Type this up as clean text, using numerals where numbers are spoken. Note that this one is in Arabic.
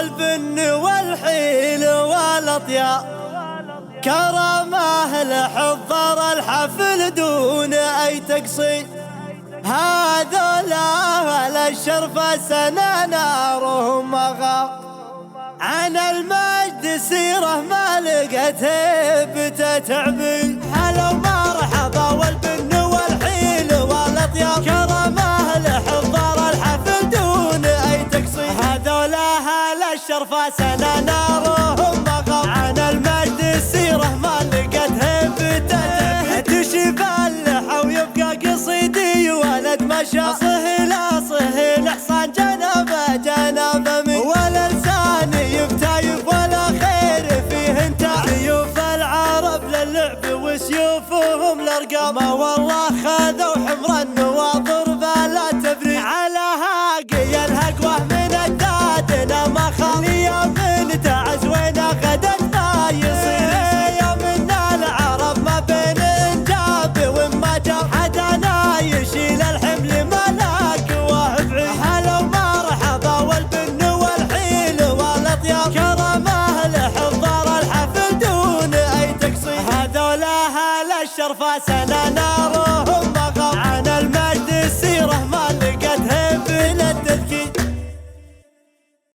والبن والحيل والاطياب، كرمه لحضر الحفل دون اي تقصير. هذولا اهل الشرف سنة نارهم مغاب، عن المجد سيره ما لقت هيبته تعبير. هلا ومرحبا والبن والحيل والاطياب، كرمه لحضر الحفل دون اي تقصير. هذولا اهل الشرف سنة نارهم مغاب، عن المجد سيره ما لقت هيبته تعبير. تشيب اللحى ويبقى قصيدي ولد مشى، صهيل حصان جنبه جنبه من، ولا لسان يفتايف ولا خير فيه انت. سيوف العرب للعب وسيوفهم للارقام، ما والله خذوا حمر النواظر بلا تفريق. على هاقي الهقوه من اجدادنا ما خاف، يوم تعز وين غدت ما يصير. يوم العرب ما بين انجاب وما جاب، حدانا يشيل الحمل ملاك وهب. هلا ومرحبا والبن والحيل والاطياب، كرمه لحضر الحفل دون اي تقصير. هذولا اهل الشرف سنة نارهم مغاب، عن المجد سيره ما لقت هيب للتذكير.